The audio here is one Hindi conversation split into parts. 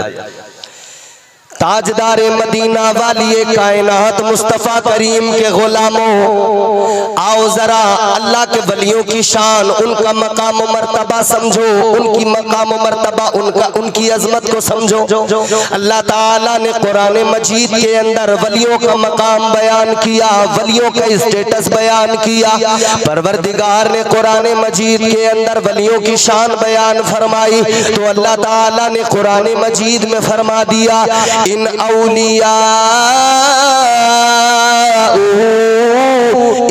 आयत। ताजदार मदीना वाली कायनात मुस्तफ़ा करीम के गुलामों, आओ जरा अल्लाह के वलियों की शान, उनका मकाम मर्तबा समझो, उनकी मकाम मर्तबा, उनकी अजमत को समझो। अल्लाह ताला ने कुरान मजीद के अंदर वलियों का मकाम बयान किया, वलियों का स्टेटस बयान किया। परवरदिगार ने कुरान मजीद के अंदर वलियों की शान बयान फरमाई तो अल्लाह ताला ने कुरान मजीद में फरमा दिया, इन औलिया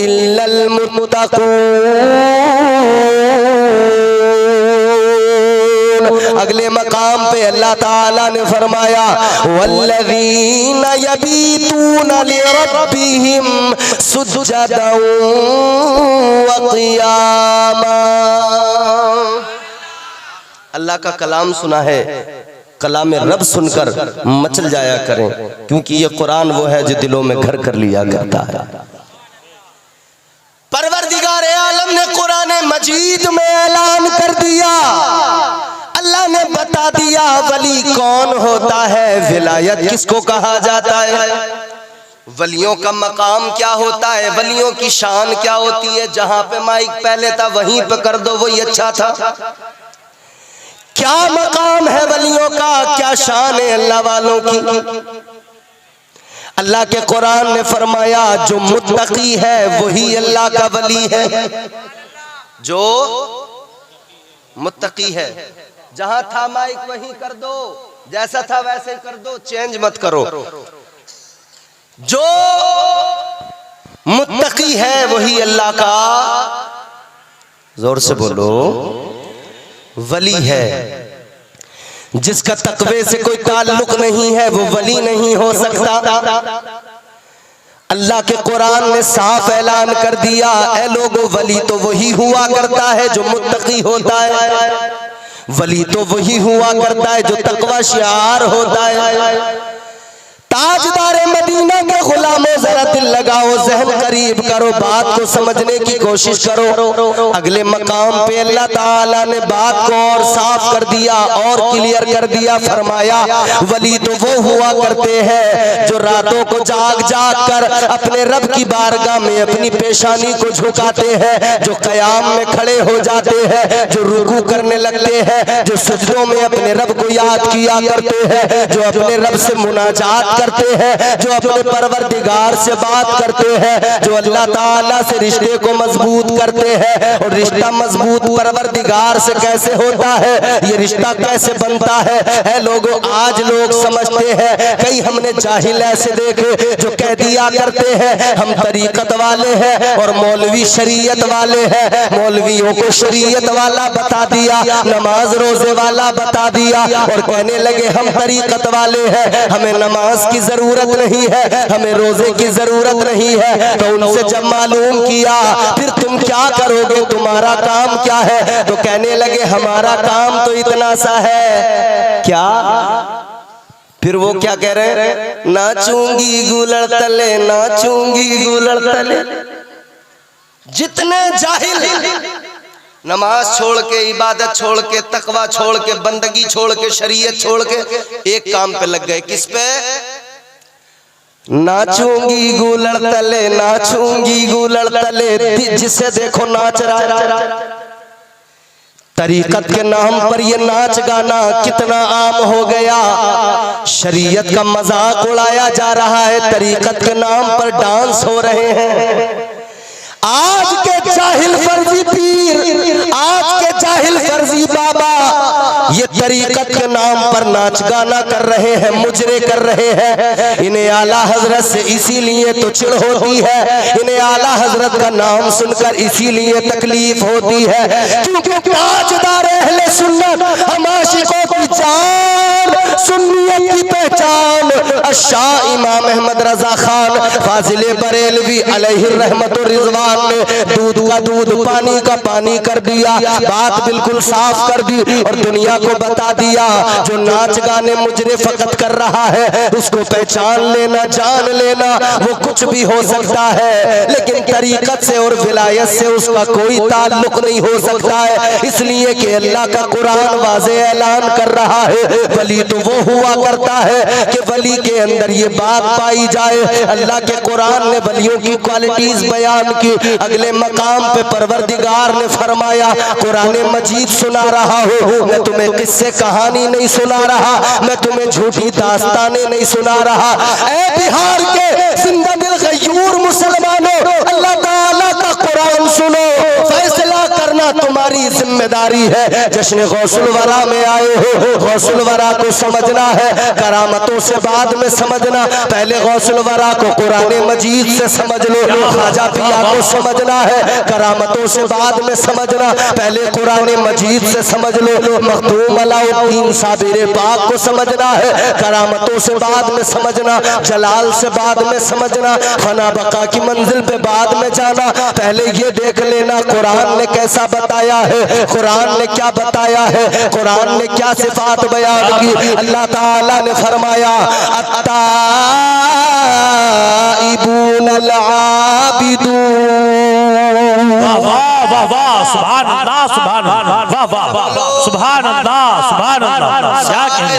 इल्लल मुत्तक़ून। अगले मकाम पे अल्लाह ताला ने फरमाया, वल्लज़ीना यबीतूना लिरब्बिहिम सुज्जदन व क़ियामा। अल्लाह का कलाम सुना है, कलाम रब सुनकर मचल जाया करें, क्योंकि ये कुरान वो है जो दिलों में घर कर लिया करता है। परवरदिगार आलम ने कुरान मजीद में ऐलान कर दिया, अल्लाह ने बता दिया वली कौन होता है, विलायत किसको कहा जाता है, वलियों का मकाम क्या होता है, वलियों की शान क्या होती है। जहां पे माइक पहले था वहीं पे कर दो, वही अच्छा था। क्या मकाम है वलियों का, क्या शान है अल्लाह वालों की। अल्लाह के कुरान ने फरमाया, जो मुत्तकी है वही अल्लाह का वली है। जो मुत्तकी है, जहां था माइक वहीं कर दो, जैसा था वैसे कर दो, चेंज मत करो। जो मुत्तकी है वही अल्लाह का, जोर से बोलो, वली है। जिसका तकवे से कोई ताल्लुक नहीं है वो वली नहीं हो सकता। अल्लाह के कुरान ने साफ ऐलान कर दिया, ऐ लोगों, वली तो वही हुआ करता है जो मुत्तकी होता है, वली तो वही हुआ करता है जो तकवा शिआर होता है। ताजदार मदीना के गुलामों, जरा दिल लगाओ, जहन करीब करो, बात को समझने की कोशिश करो। अगले मकाम पे अल्लाह ताला ने बात को और साफ कर दिया और क्लियर कर दिया, फरमाया वली तो वो हुआ करते हैं जो रातों को जाग जाग कर अपने रब की बारगाह में अपनी पेशानी को झुकाते हैं, जो कयाम में खड़े हो जाते हैं, जो रुकू करने लगते हैं, जो सजदों में अपने रब को याद किया करते हैं, जो अपने रब से मुनाजात करते हैं, जो अपने परवरदिगार से बात करते हैं, जो अल्लाह ताला से रिश्ते को मजबूत करते हैं। और रिश्ता मजबूत परवरदिगार से कैसे होता है, ये रिश्ता कैसे बनता है लोगों, आज लोग समझते हैं, कई हमने जाहिल ऐसे देखे जो कह दिया करते हैं हम तरीकत वाले हैं और मौलवी शरीयत वाले हैं। मौलवियों को शरीयत वाला बता दिया, नमाज रोजे वाला बता दिया और कहने लगे हम तरीकत वाले हैं, हमें नमाज की जरूरत नहीं है, हमें रोजे की जरूरत नहीं है। तो उनसे जब मालूम किया फिर तुम क्या करोगे, तुम्हारा काम क्या है, तो कहने लगे हमारा काम तो इतना सा है। क्या? फिर वो क्या कह रहे हैं, नाचूंगी गुलड़ तले, नाचूंगी गुलड़ तले। जितने जाहिल नमाज छोड़ के, इबादत छोड़ के, तकवा छोड़ के, बंदगी छोड़ के, शरीयत छोड़ के एक काम पे लग गए, किस पे? नाचूंगी गुलड़ तले, नाचूंगी गुलड़ तले, जिसे देखो नाच रहा है। तरीकत के नाम पर ये नाच गाना कितना आम हो गया, शरीयत का मजाक उड़ाया जा रहा है, तरीकत के नाम पर डांस हो रहे हैं। आज के जाहिल फर्जी पीर, आज के जाहिल फर्जी बाबा ये तरीकत के नाम पर नाच गाना कर रहे हैं, मुजरे कर रहे हैं। इन्हें आला हजरत से इसीलिए तो चिढ़ होती है, इन्हें आला हजरत का नाम सुनकर इसीलिए तकलीफ होती है, क्योंकि ताजदार अहले सुन्नत हम आशिकों की जान, सुन्नियत की पहचान, शाह इमाम अहमद रजा खान फाजिले बरेलवी अलैहि रहमत और रिजवान ने दूध का दूध पानी का पानी कर दिया, बात बिल्कुल साफ कर दी और दुनिया को बता दिया जो नाच गाने मुजरे फकत कर रहा है उसको पहचान लेना, जान लेना, वो कुछ भी हो सकता है लेकिन तरीकत से और विलायत से उसका कोई ताल्लुक नहीं हो सकता है, इसलिए कि अल्लाह का कुरान वाज़े ऐलान कर रहा है वली तो वो हुआ करता है कि वली के अंदर ये बात पाई जाए। अल्लाह के कुरान ने वलियों की क्वालिटीज बयान की। अगले मकाम पे परवरदिगार ने फरमाया कुरान मजीद सुना रहा हूँ, मैं तुम्हें किस्से कहानी नहीं सुना रहा, मैं तुम्हें झूठी दास्तानें नहीं सुना रहा। ऐ बिहार के जिंदा दिल गयूर मुसलमानों, अल्लाह ताला का कुरान सुनो, फैसला करना तुम्हारी जिम्मेदारी है। जश्न गौसुल वरा में आए हो, गौसुल वरा को समझना है, करामतों से बाद में समझना, पहले गौसुल वरा को कुरान मजीद से समझ लो। ख्वाजा पिया को समझना है, करामतों से बाद में समझना, पहले कुरान मजीद से समझ लो। मखदूम अलाउद्दीन साबिर पाक को समझना है, करामतों से बाद में समझना, जलाल से बाद में समझना, फना बका की मंजिल पे बाद में जाना। पहले ये देख लेना कुरान ने कैसा बताया है, कुरान ने क्या बताया है, कुरान ने क्या सिफात बयान की। अल्लाह ताला ने फरमाया अत्ताइबून अल-आबिदून, वाह वाह सुभान अल्लाह, सुभान अल्लाह, वाह वाह वाह सुभान अल्लाह, सुभान अल्लाह,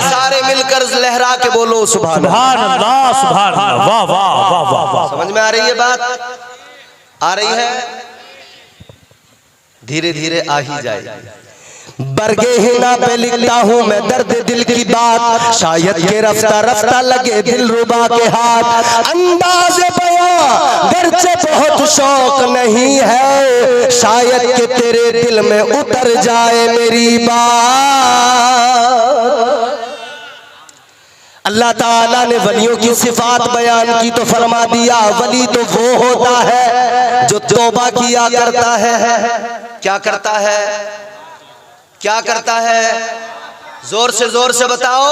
सारे मिलकर लहरा के बोलो सुभान अल्लाह, सुभान अल्लाह, वाह वाह वाह वाह वाह। समझ में आ रही है बात? आ रही है? धीरे धीरे आ ही जाएगी। बरगे हिना पे लिखता हूँ मैं दर्द दिल की बात, शायद के रफ्ता रफ्ता लगे दिल रुबा के हाथ। अंदाज़े बयां गर्चे बहुत शौक नहीं है, शायद के तेरे दिल में उतर जाए मेरी बात। अल्लाह ताला ने वलियों की सिफात बयान की तो फरमा दिया वली तो वो होता है जो तौबा किया करता है। क्या करता है? क्या करता है? जोर से बताओ।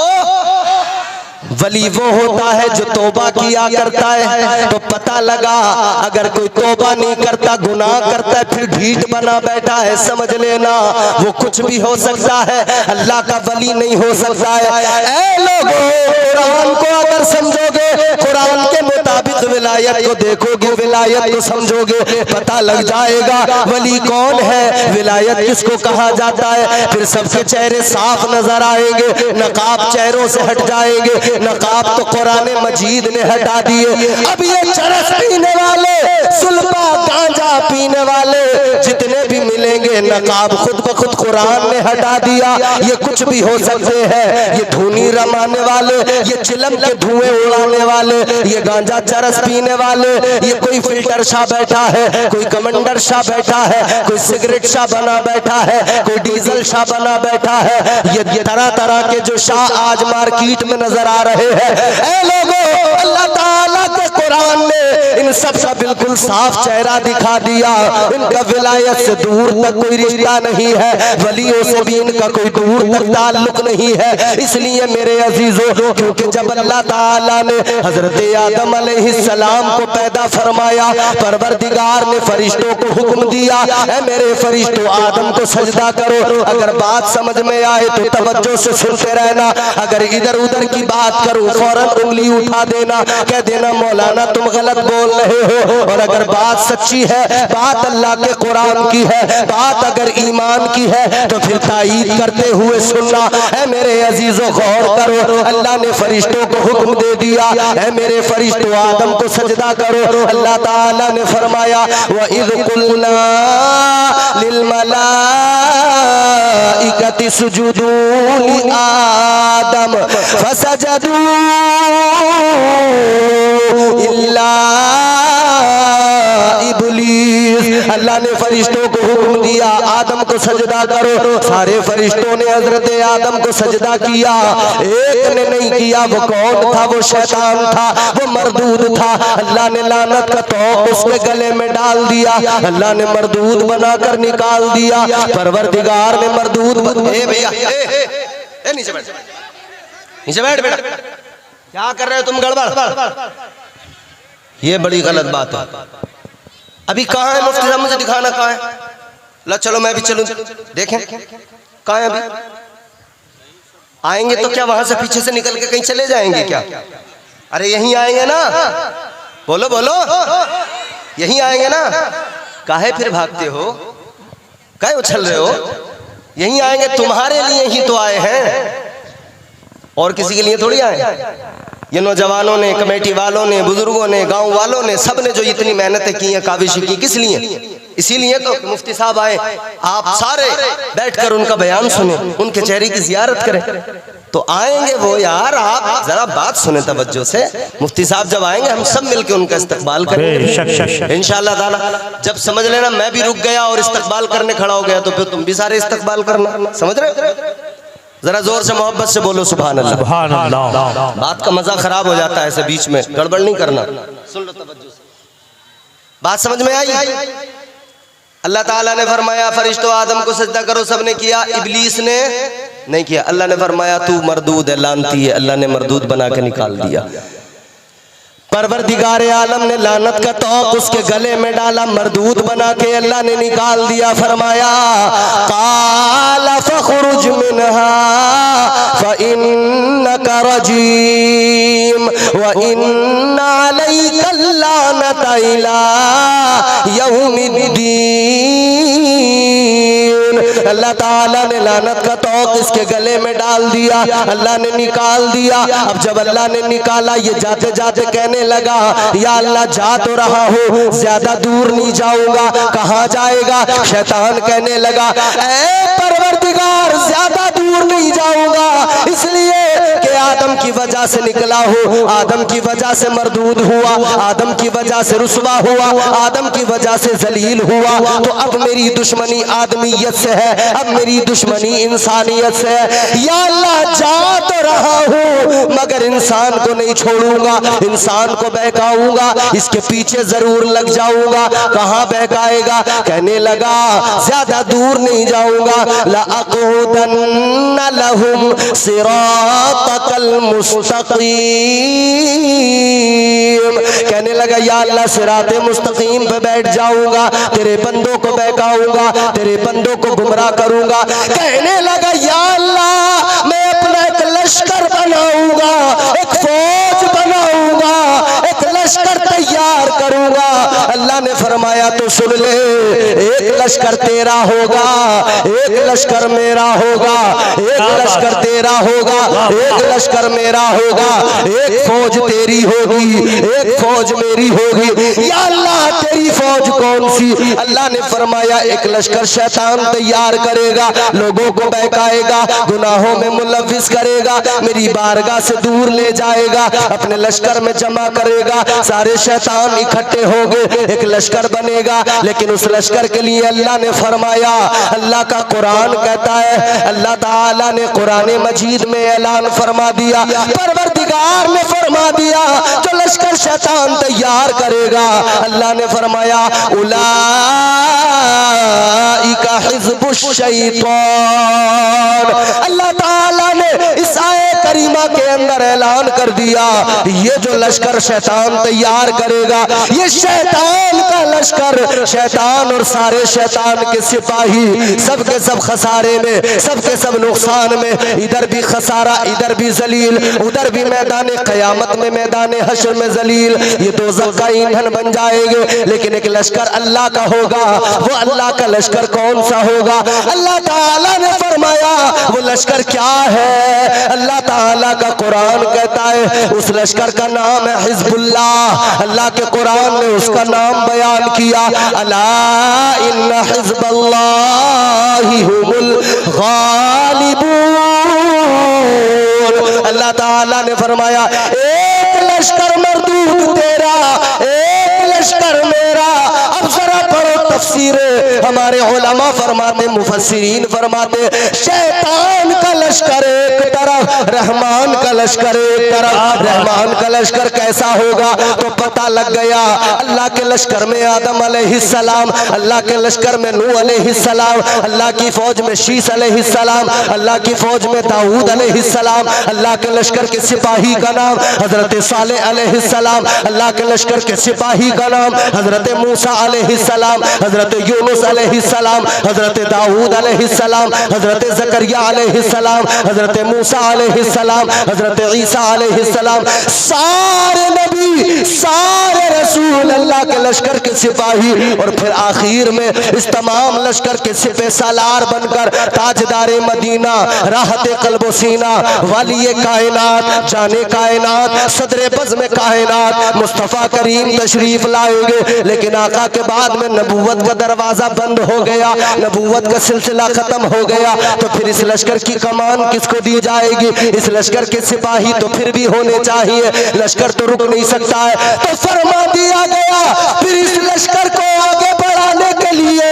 वली वो होता है जो तौबा किया करता है। तो पता लगा अगर कोई तौबा नहीं करता, गुनाह करता है, फिर ढीठ बना बैठा है, समझ लेना वो कुछ भी हो सकता है, अल्लाह का वली नहीं हो सकता है। ऐ लोगों, कुरान को अगर समझोगे, कुरान के मुताबिक विलायत को देखोगे, विलायत को समझोगे, पता लग जाएगा वली कौन है, विलायत किसको कहा जाता है। फिर सबके चेहरे साफ नजर आएंगे, नकाब चेहरों से हट जाएंगे। नकाब तो कुरान मजीद ने हटा दिए। अब ये चरस पीने वाले, सुल्फा गांजा पीने वाले जितने भी मिलेंगे, नकाब खुद ब खुद कुरान ने हटा दिया। ये कुछ भी हो सकते हैं, ये धूनी रमाने वाले, ये चिलम के धुएं उड़ाने वाले, ये गांजा चरस पीने वाले, ये कोई फिल्टर शाह बैठा है, कोई कमांडर शाह बैठा है, कोई सिगरेट शाह बना बैठा है, कोई डीजल शाह बना बैठा है। ये तरह तरह के जो शाह आज मार्केट में नजर आ रहे हैं। ऐ लोगों, अल्लाह ताला के कुरान ने इन सब का बिल्कुल साफ चेहरा दिखा दिया। इनका विलायत से दूर तक कोई रिश्ता नहीं है, वलियों से भी इनका कोई दूर तक ताल्लुक नहीं है। इसलिए मेरे अजीजों, क्योंकि जब अल्लाह ताला ने हजरत आदम अलैहिस्सलाम को पैदा फरमाया, परवरदिगार ने फरिश्तों को हुक्म दिया, ऐ मेरे फरिश्तों आदम को सजदा करो। अगर बात समझ में आए तो तवज्जो से सुनते रहना, अगर इधर उधर की बात करूं फौरन उंगली उठा देना, कह देना मौलाना तुम गलत बोल रहे हो। और अगर बात सच्ची है, बात अल्लाह के कुरान की है, बात अगर ईमान की है, तो फिर ताईद करते हुए सुनना। है मेरे अजीजों, गौर करो, अल्लाह ने फरिश्तों को हुक्म दे दिया, है मेरे फरिश्तों आदम को सजदा करो। अल्लाह ताला ने फरमाया व इज़ कुल्ना लिल मलाइकति सुजुदू लि आदम फसजदू इल्ला इब्लीस। अल्लाह ने फरिश्तों को हुक्म दिया आदम को सजदा करो। सारे फरिश्तों ने हजरत आदम को सजदा किया, एक ने नहीं किया। वो कौन था? वो शैतान था, वो मरदूद था। अल्लाह ने लानत का तौक उसके गले में डाल दिया, अल्लाह ने मरदूद बनाकर निकाल दिया। परवरदिगार ने मरदूद नीचे बैठ बेटा, क्या कर रहे हो तुम गड़बड़? ये बड़ी गलत बात है। अभी कहाँ है मुफ्ती साहब, मुझे दिखाना कहाँ है। ला चलो मैं भी चलूं, देखें कहाँ है अभी। आएंगे तो क्या वहां से पीछे से निकल के कहीं चले जाएंगे क्या? अरे यहीं आएंगे ना, बोलो बोलो, यहीं आएंगे ना। काहे फिर भागते हो, काहे उछल रहे हो? यहीं आएंगे, तुम्हारे लिए ही तो आए हैं, और किसी के लिए थोड़ी आए। ये नौजवानों ने, कमेटी वालों ने, बुजुर्गों ने, गांव वालों ने, सब ने जो इतनी मेहनतें की हैं, काविशें की, किस लिए? इसीलिए तो मुफ्ती साहब आए। आप सारे बैठकर उनका बयान सुने, उनके चेहरे की जियारत करें तो आएंगे वो। यार आप जरा बात सुने तवज्जो से। मुफ्ती साहब जब आएंगे हम सब मिलकर उनका इस्तकबाल करेंगे इंशाअल्लाह ताला। जब समझ लेना मैं भी रुक गया और इस्तकबाल करने खड़ा हो गया तो फिर तुम भी सारे इस्तकबाल करना, समझ रहे? जरा जोर से मोहब्बत से बोलो सुभान अल्लाह। सुभान अल्लाह। बात का मजा खराब हो जाता है ऐसे बीच में, गड़बड़ नहीं करना। सुन लो तवज्जो से, बात समझ में आई? अल्लाह ताला ने फरमाया फरिश्तों आदम को सजदा करो, सबने किया, इब्लीस ने नहीं किया। अल्लाह ने फरमाया तू मरदूद है, लानती है। अल्लाह ने मरदूद बना के निकाल दिया। परवरदिगार आलम ने लानत का तौक उसके गले में डाला, मरदूद बना के अल्लाह ने निकाल दिया। फरमाया काला फखरुज मिनहा फइन्नका रजीम व इन्ना अलैका लानता इला यौमिद्दीन। अल्लाह ताला ने लानत का तौक इसके गले में डाल दिया, अल्लाह ने निकाल दिया। अब जब अल्लाह ने निकाला, ये जाते जाते कहने लगा या अल्लाह जा तो रहा हूँ, ज्यादा दूर नहीं जाऊंगा। कहाँ जाएगा? शैतान कहने लगा ऐ परवरदिगार ज्यादा दूर नहीं जाऊंगा, इसलिए कि आदम की वजह से निकला हूँ, आदम की वजह से मरदूद हुआ, आदम की वजह से रुसवा हुआ, आदम की वजह से जलील हुआ। तो अब मेरी दुश्मनी आदमियत से है, अब मेरी दुश्मनी इंसानियत से है। या अल्लाह जा तो रहा हूँ मगर इंसान को नहीं छोड़ूंगा, इंसान को बहकाऊंगा, इसके पीछे जरूर लग जाऊंगा। कहाँ बहकाएगा? कहने लगा ज्यादा दूर नहीं जाऊंगा। लअक़उदन्न लहुम सिरातकल मुस्तक़ीम। कहने लगा या अल्लाह सिराते मुस्तकीम पे बैठ जाऊंगा, तेरे बंदों को बहकाऊंगा, तेरे बंदों को गुमराह करूंगा। कहने लगा या अल्लाह मैं अपना एक लश्कर बनाऊंगा, एक फौज बनाऊंगा, एक लश्कर तैयार करूंगा। अल्लाह ने फरमाया तो सुन ले, एक लश्कर तेरा होगा, एक लश्कर मेरा होगा, एक लश्कर तेरा होगा, एक लश्कर मेरा होगा, एक फौज तेरी होगी, एक फौज मेरी होगी। या अल्लाह तेरी फौज कौन सी? अल्लाह ने फरमाया एक लश्कर शैतान तैयार करेगा, लोगों को बहकाएगा, गुनाहों में मुलव्विस करेगा, मेरी बारगाह से दूर ले जाएगा, अपने लश्कर में जमा करेगा, सारे शैतान इकट्ठे होंगे, एक लश्कर बनेगा। लेकिन उस लश्कर के लिए अल्लाह ने फरमाया, अल्लाह का कुरान कहता है, अल्लाह ताला ने कुरान मजीद में ऐलान फरमा दिया, परवरदिगार ने फरमा दिया जो लश्कर शैतान तैयार करेगा, अल्लाह ने फरमाया उलाइका हिज़्बुश शैतान। अल्लाह ताला ने इस आयत करीमा के अंदर ऐलान कर दिया ये जो लश्कर शैतान तैयार करेगा, ये शैतान का लश्कर, शैतान और सारे शैतान के सिपाही सब के सब खसारे में, सब के सब नुकसान में, इधर भी खसारा, इधर भी जलील, उधर भी मैदान क़यामत में, मैदान हश्र में जलील, ये दोज़ख का ईंधन बन जाएंगे। लेकिन एक लश्कर अल्लाह का होगा, वो अल्लाह का लश्कर कौन सा होगा? अल्लाह ताला ने फरमाया वो लश्कर क्या है? अल्लाह ताला का कुरान कहता है उस लश्कर का नाम है हिज़्बुल्लाह। अल्लाह के कुरान ने उसका नाम बयान किया, अला इन्ना हिज़्बल्लाहि हुमुल गालिबून। अल्लाह ताला ने फरमाया एक लश्कर मरदूद तेरा, एक लश्कर मेरा। अब जरा पढ़ो तफसीर हमारे उलमा फरमाते, मुफस्सिरीन फरमाते, शैतान का लश्कर एक तरफ, रहमान का लश्कर एक तरफ। रहमान का लश्कर कैसा होगा तो पता लग गया। अल्लाह के लश्कर में आदम अलैहिस्सलाम, अल्लाह के लश्कर में नूह अलैहिस्सलाम, अल्लाह की फौज में शीस अलैहिस्सलाम, अल्लाह की फौज में दाऊद अलैहिस्सलाम, अल्लाह के लश्कर के सिपाही का नाम हजरत सालेह अलैहिस्सलाम, अल्लाह के लश्कर के सिपाही का नाम हजरत मूसा अलैहिस्सलाम, हजरत यूनुस अलैहिस्सलाम, हजरत दाऊद अलैहिस्सलाम, हजरत जकरिया अलैहिस्सलाम, हजरत मूसा अलैहिस्सलाम, हजरत ईसा अलैहिस्सलाम। सारे नबी, सारे रसूल अल्लाह के लश्कर के सिपाही। और फिर आखिर में इस तमाम लश्कर के सिपह सालार बनकर ताजदारे मदीना, राहत क़ल्ब सीना, वाली कायनात, जाने कायनात, सदरे बज़्म कायनात मुस्तफ़ा करीम तशरीफ लाएंगे। लेकिन आका के बाद में नबूवत का दरवाजा बंद हो गया, नबूवत का सिलसिला खत्म हो गया। तो फिर इस लश्कर की कमान किसको दी जाएगी? इस लश्कर के सिपाही तो फिर भी होने चाहिए, लश्कर तो रुक नहीं सकता है। तो फरमा दिया गया फिर इस लश्कर को आगे बढ़ाने के लिए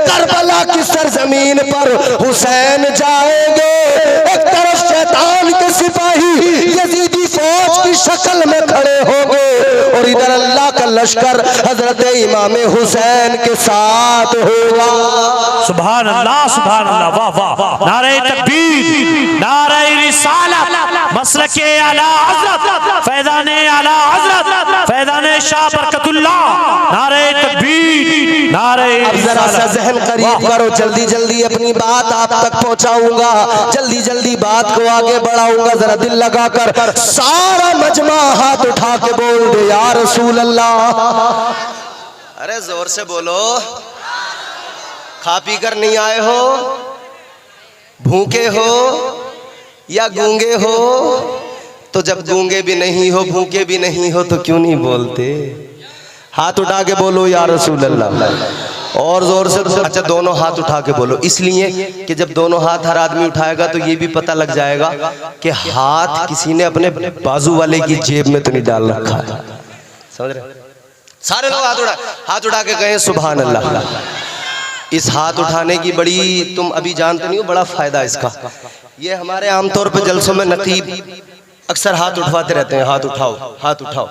करबला की सरजमीन पर हुसैन जाएंगे। एक तरफ शैतान के सिपाही यजीदी फौज की शक्ल में खड़े होंगे और इधर अल्लाह का लश्कर हजरत इमाम हुसैन के साथ होगा। सुभान अल्लाह, सुभान अल्लाह, वाह वाह। नारे तकबीर, नारे रिसालत, मसलके आला हज़रत, फैज़ाने आला हज़रत, फैज़ाने शाह बरकतुल्लाह, नारे तकबीर, नारे। अब जरा सा ज़हन करीब करो, जल्दी जल्दी अपनी बात आप तक पहुंचाऊंगा, जल्दी जल्दी बात को आगे बढ़ाऊंगा। जरा दिल लगाकर सारा मजमा हाथ उठा के बोल दे या रसूल अल्लाह। अरे जोर से बोलो। खा पी कर नहीं आए हो, भूखे हो या गूंगे हो? तो जब गूंगे भी नहीं हो, भूखे भी नहीं हो, तो क्यों नहीं बोलते? हाथ उठा के बोलो या रसूल अल्लाह। और जोर से। अच्छा, दोनों हाथ उठा के बोलो, इसलिए कि जब दोनों हाथ हर आदमी उठाएगा तो ये भी पता लग जाएगा कि हाथ किसी ने अपने बाजू वाले की जेब में तो नहीं डाल रखा है। समझ रहे? सारे लोग हाथ उठा के कहें सुभान अल्लाह। इस हाथ उठाने की बड़ी, तुम अभी जानते नहीं हो, बड़ा फायदा इसका। ये हमारे आमतौर पर जलसों में नकीब अक्सर हाथ उठवाते रहते हैं, हाथ उठाओ, हाथ उठाओ,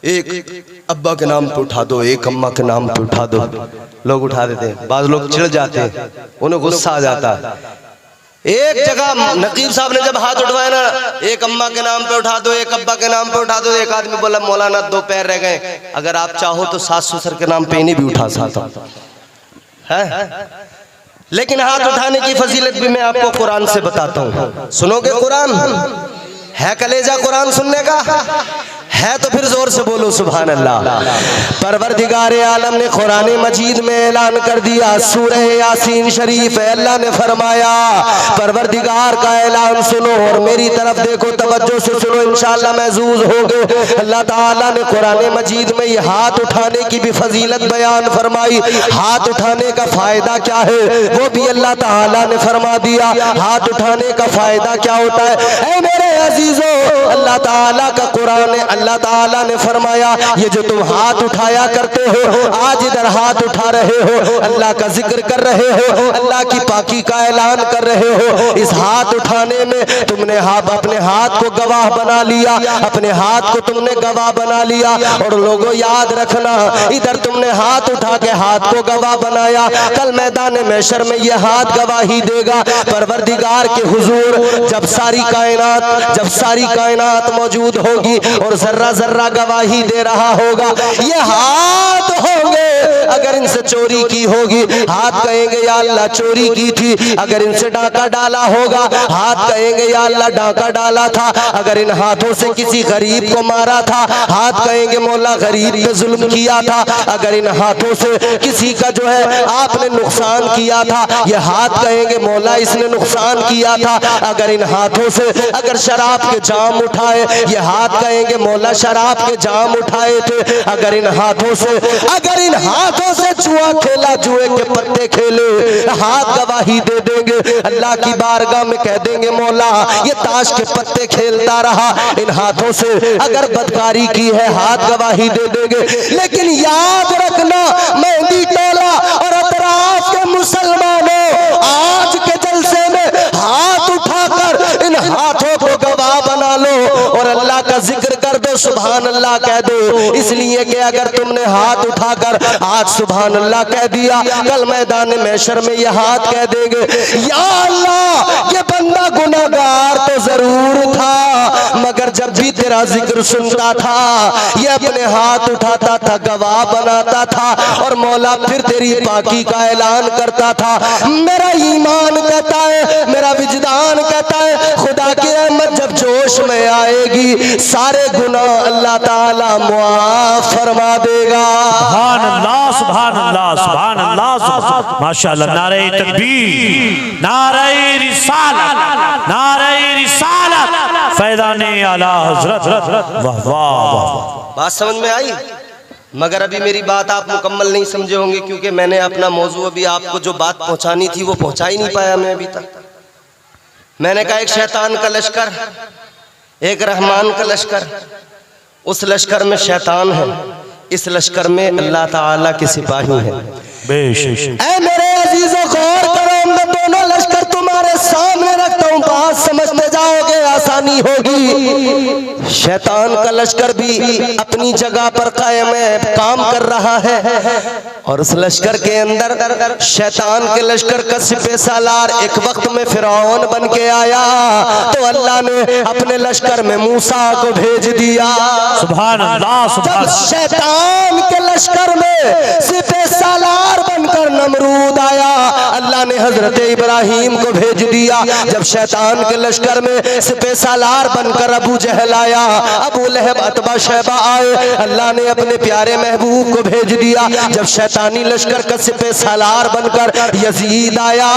एक अब्बा के नाम पे उठा दो, एक अम्मा के नाम पे उठा दो। लोग उठा देते हैं, बाद लोग चिढ़ जाते हैं, उन्हें गुस्सा आ जाता है। एक जगह नकीब साहब ने जब हाथ उठवाया ना, एक अम्मा के नाम पे उठा दो, एक अब्बा के नाम पे उठा दो, एक आदमी बोला मौलाना 2 पैर रह गए, अगर आप चाहो तो सास ससुर के नाम पे इन्हें भी उठा सकता है। लेकिन हाथ उठाने की फजीलत भी मैं आपको कुरान से बताता हूँ। सुनोगे कुरान? है कलेजा कुरान सुनने का? है तो फिर जोर से बोलो सुभान अल्लाह। परवरदिगार आलम ने कुरान मजीद में ऐलान कर दिया, सूरह यासीन शरीफ है, अल्लाह ने फरमाया, परवरदिगार का ऐलान सुनो और मेरी तरफ देखो, तवज्जो से सुनो, इंशाअल्लाह महजूज होगे। अल्लाह ताला ने कुरान मजीद में ये हाथ उठाने की भी फजीलत बयान फरमाई। हाथ उठाने का फायदा क्या है वो भी अल्लाह ताला ने फरमा दिया। हाथ उठाने का फायदा क्या होता है? ऐ मेरे अजीजों, अल्लाह ताला का कुरान, अल्लाह ताला ने फरमाया, ये जो तुम हाथ उठाया करते हो, आज इधर हाथ उठा रहे हो, अल्लाह का जिक्र कर रहे हो, अल्लाह की पाकी का ऐलान कर रहे हो, इस हाथ उठाने में तुमने अपने हाथ को गवाह बना लिया, अपने हाथ को तुमने गवाह बना लिया। और लोगों याद रखना, इधर तुमने हाथ उठा के हाथ को गवाह बनाया, कल मैदान महशर में ये हाथ गवाही देगा परवरदिगार के हुजूर। जब सारी कायनात मौजूद होगी और जर्रा जर्रा गवाही दे रहा होगा, ये हाथ होंगे। अगर इनसे चोरी की होगी, हाथ कहेंगे या अल्लाह चोरी की थी। अगर इनसे डाका डाला होगा, हाथ कहेंगे या अल्लाह डाका डाला था। अगर इन हाथों से किसी गरीब को मारा था, हाथ कहेंगे मौला गरीब पे जुल्म किया था। अगर इन हाथों से किसी का जो है आपने नुकसान किया था, ये हाथ कहेंगे मौला इसने नुकसान किया था। अगर इन हाथों से अगर शराब के जाम उठाए, ये हाथ कहेंगे मौला शराब के जाम उठाए थे। अगर इन हाथों से जुआ खेला, जुए के पत्ते खेले, हाथ गवाही दे देंगे। अल्लाह की बारगाह में कह देंगे मौला ये ताश के पत्ते खेलता रहा। इन हाथों से अगर बदकारी की है, हाथ गवाही दे देंगे। लेकिन याद रखना, मेहंदी टोला और मुसलमानों, आज के जलसे में हाथ उठाकर इन हाथों को गवाह बना लो और अल्लाह का जिक्र कर दो, सुभान अल्लाह कह दो। इसलिए कि अगर तुमने हाथ उठाकर आज सुभान अल्लाह कह दिया, कल मैदान महशर में ये हाथ कह देंगे, या अल्लाह ये बंदा गुनाहगार तो जरूर था, मगर जब भी तेरा जिक्र सुनता था ये अपने हाथ उठाता था, गवाह बनाता था और मौला फिर तेरी पाकी का ऐलान करता था। मेरा ईमान कहता है, मेरा विजदान कहता है, खुदा की रहमत जब जोश में आएगी सारे गुनाह अल्लाह ताला मुआफ फरमा देगा। सुभान अल्लाह, सुभान अल्लाह, सुभान अल्लाह, माशाअल्लाह। नारे तकबीर, नारे रिसालत, नारे रिसालत, फैज़ाने आला हज़रत। वाह वाह वाह। बात समझ में आई? मगर अभी मेरी बात आप मुकम्मल नहीं समझे होंगे, क्योंकि मैंने अपना मौजू अभी आपको जो बात पहुंचानी थी वो पहुंचा ही नहीं पाया मैं अभी तक। मैंने कहा एक शैतान का लश्कर, एक रहमान का लश्कर, उस लश्कर में शैतान है, इस लश्कर में अल्लाह ताला के सिपाही हैं। बेशक ऐ मेरे अजीजों गौर करो, मैं दोनों लश्कर तुम्हारे सामने रखता हूँ, बात समझते जाओगे आसानी होगी। शैतान का लश्कर भी अपनी जगह पर कायम है, काम कर रहा है, और उस लश्कर के अंदर शैतान के लश्कर का सिपह सालार एक वक्त में फिरौन बन के आया, तो अल्लाह ने अपने लश्कर में मूसा को भेज दिया। सुभान अल्लाह, सुभान। जब शैतान के लश्कर में सिपह सालार बनकर नमरूद आया, अल्लाह ने हजरत इब्राहिम को भेज दिया। जब शैतान के लश्कर में सिपह सालार बनकर अबू जहल आया, अबू लहब अतबा शैबा आए, अल्लाह ने अपने प्यारे महबूब को भेज दिया। जब शैतानी लश्कर का सिपह सालार बनकर यजीद आया,